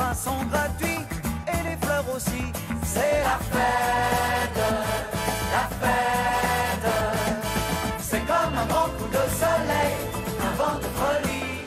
repas sont gratuits et les fleurs aussi. C'est la fête, la fête. C'est comme un grand coup de soleil, un vent de folie.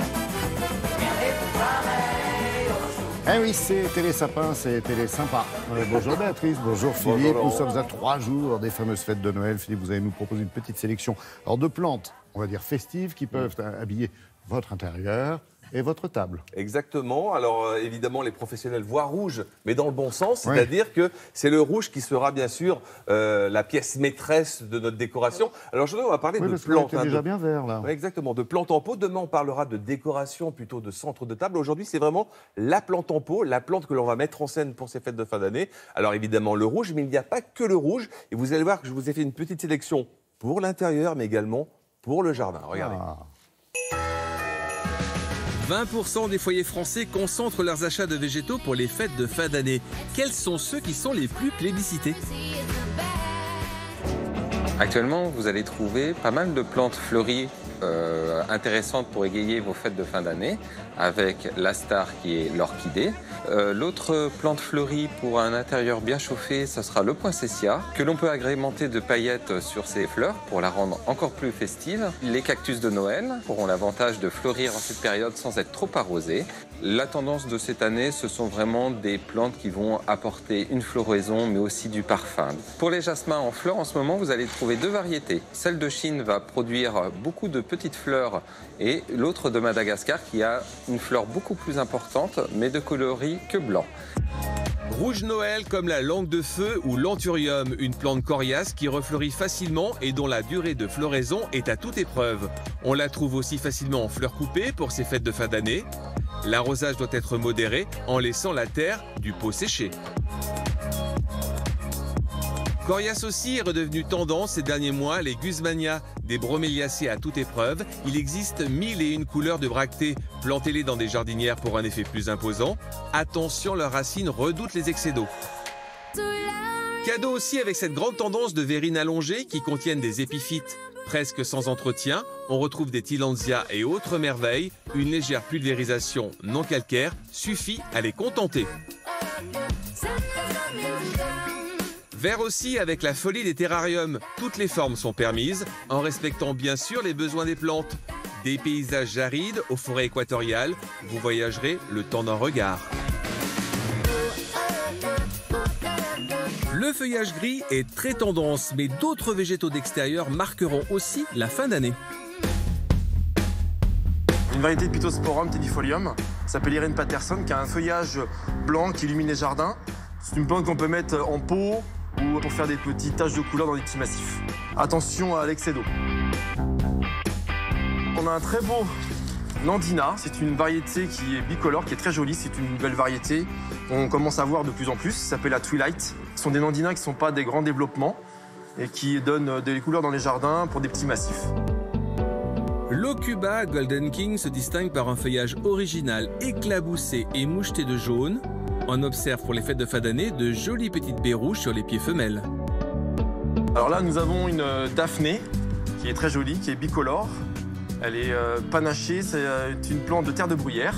Rien n'est plus pareil aujourd'hui. Eh oui, c'était les sapins, c'était les sympas. Bonjour Béatrice, bonjour Philippe. Bonjour, nous sommes à 3 jours des fameuses fêtes de Noël. Philippe, vous allez nous proposer une petite sélection alors, de plantes, on va dire festives, qui peuvent habiller votre intérieur et votre table. Exactement. Alors évidemment, les professionnels voient rouge, mais dans le bon sens, c'est-à-dire que c'est le rouge qui sera bien sûr la pièce maîtresse de notre décoration. Alors aujourd'hui, on va parler de plantes. C'est déjà bien vert là. Oui, exactement, de plantes en pot. Demain, on parlera de décoration, plutôt de centre de table. Aujourd'hui, c'est vraiment la plante en pot, la plante que l'on va mettre en scène pour ces fêtes de fin d'année. Alors évidemment, le rouge, mais il n'y a pas que le rouge. Et vous allez voir que je vous ai fait une petite sélection pour l'intérieur, mais également pour le jardin. Regardez. 20% des foyers français concentrent leurs achats de végétaux pour les fêtes de fin d'année. Quels sont ceux qui sont les plus plébiscités? Actuellement, vous allez trouver pas mal de plantes fleuries intéressantes pour égayer vos fêtes de fin d'année, avec la star qui est l'orchidée. L'autre plante fleurie pour un intérieur bien chauffé, ça sera le poinsettia, que l'on peut agrémenter de paillettes sur ses fleurs pour la rendre encore plus festive. Les cactus de Noël auront l'avantage de fleurir en cette période sans être trop arrosés. La tendance de cette année, ce sont vraiment des plantes qui vont apporter une floraison, mais aussi du parfum. Pour les jasmins en fleurs, en ce moment, vous allez trouver deux variétés. Celle de Chine va produire beaucoup de petites fleurs et l'autre de Madagascar qui a une fleur beaucoup plus importante, mais de coloris que blanc. Rouge Noël comme la langue de feu ou l'anthurium, une plante coriace qui refleurit facilement et dont la durée de floraison est à toute épreuve. On la trouve aussi facilement en fleurs coupées pour ces fêtes de fin d'année. L'arrosage doit être modéré en laissant la terre du pot sécher. Coriace aussi est redevenu tendance ces derniers mois, les Guzmania, des broméliacées à toute épreuve. Il existe 1001 couleurs de bractées. Plantez-les dans des jardinières pour un effet plus imposant. Attention, leurs racines redoutent les excès d'eau. Cadeau aussi avec cette grande tendance de verrines allongées qui contiennent des épiphytes. Presque sans entretien, on retrouve des tillandsias et autres merveilles. Une légère pulvérisation non calcaire suffit à les contenter. Vert aussi avec la folie des terrariums. Toutes les formes sont permises, en respectant bien sûr les besoins des plantes. Des paysages arides aux forêts équatoriales, vous voyagerez le temps d'un regard. Le feuillage gris est très tendance, mais d'autres végétaux d'extérieur marqueront aussi la fin d'année. Une variété de Pittosporum tedifolium, ça s'appelle Irene Patterson, qui a un feuillage blanc qui illumine les jardins. C'est une plante qu'on peut mettre en pot ou pour faire des petites taches de couleur dans des petits massifs. Attention à l'excès d'eau. On a un très beau Nandina, c'est une variété qui est bicolore, qui est très jolie, c'est une nouvelle variété qu'on commence à voir de plus en plus, ça s'appelle la Twilight. Ce sont des Nandinas qui ne sont pas des grands développements et qui donnent des couleurs dans les jardins pour des petits massifs. L'Ocuba Golden King se distingue par un feuillage original, éclaboussé et moucheté de jaune. On observe pour les fêtes de fin d'année de jolies petites baies rouges sur les pieds femelles. Alors là, nous avons une Daphné qui est très jolie, qui est bicolore. Elle est panachée, c'est une plante de terre de bruyère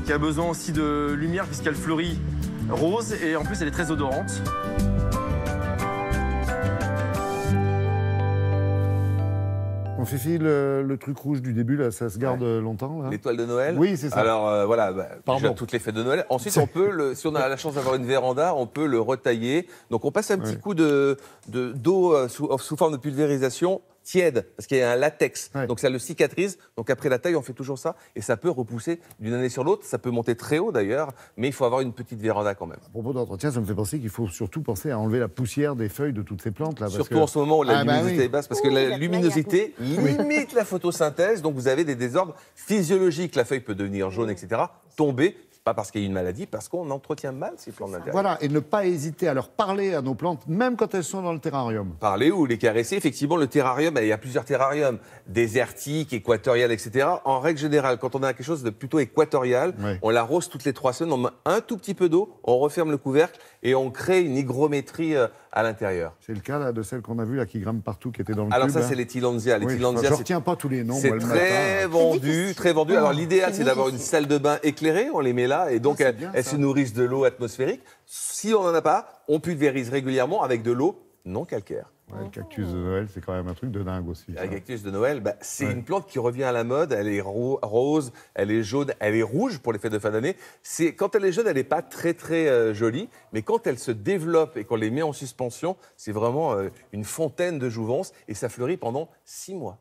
qui a besoin aussi de lumière puisqu'elle fleurit rose et en plus elle est très odorante. On Fifi, le truc rouge du début, là, ça se garde longtemps là. L'étoile de Noël. Oui, c'est ça. Alors voilà, déjà, toutes les fêtes de Noël. Ensuite, on peut, si on a la chance d'avoir une véranda, on peut le retailler. Donc on passe un petit coup d'eau sous forme de pulvérisation tiède, parce qu'il y a un latex, donc ça le cicatrise. Donc après la taille, on fait toujours ça, et ça peut repousser d'une année sur l'autre. Ça peut monter très haut d'ailleurs, mais il faut avoir une petite véranda quand même. À propos d'entretien, ça me fait penser qu'il faut surtout penser à enlever la poussière des feuilles de toutes ces plantes là. Surtout en ce moment où la luminosité est basse, parce que la luminosité limite la photosynthèse, donc vous avez des désordres physiologiques. La feuille peut devenir jaune, etc., tomber. Pas parce qu'il y a une maladie, parce qu'on entretient mal ces plantes d'intérieur. Voilà, et ne pas hésiter à leur parler à nos plantes, même quand elles sont dans le terrarium. Parler ou les caresser. Effectivement, le terrarium, il y a plusieurs terrariums, désertiques, équatoriales, etc. En règle générale, quand on a quelque chose de plutôt équatorial, on l'arrose toutes les 3 semaines, on met un tout petit peu d'eau, on referme le couvercle et on crée une hygrométrie à l'intérieur. C'est le cas là, de celle qu'on a vue là, qui grimpe partout, qui était dans le Alors tube. Ça, c'est les tillandsias. Les tillandsias, je ne retiens pas tous les noms. C'est très vendu, très vendu. Alors l'idéal, c'est d'avoir une salle de bain éclairée. On les met là. là, et donc elles se nourrissent de l'eau atmosphérique. Si on n'en a pas, on pulvérise régulièrement avec de l'eau non calcaire. Ouais, le cactus de Noël, c'est quand même un truc de dingue aussi. Le cactus de Noël, c'est une plante qui revient à la mode. Elle est rose, elle est jaune, elle est rouge pour les fêtes de fin d'année. Quand elle est jaune, elle n'est pas très très jolie, mais quand elle se développe et qu'on les met en suspension, c'est vraiment une fontaine de jouvence et ça fleurit pendant 6 mois.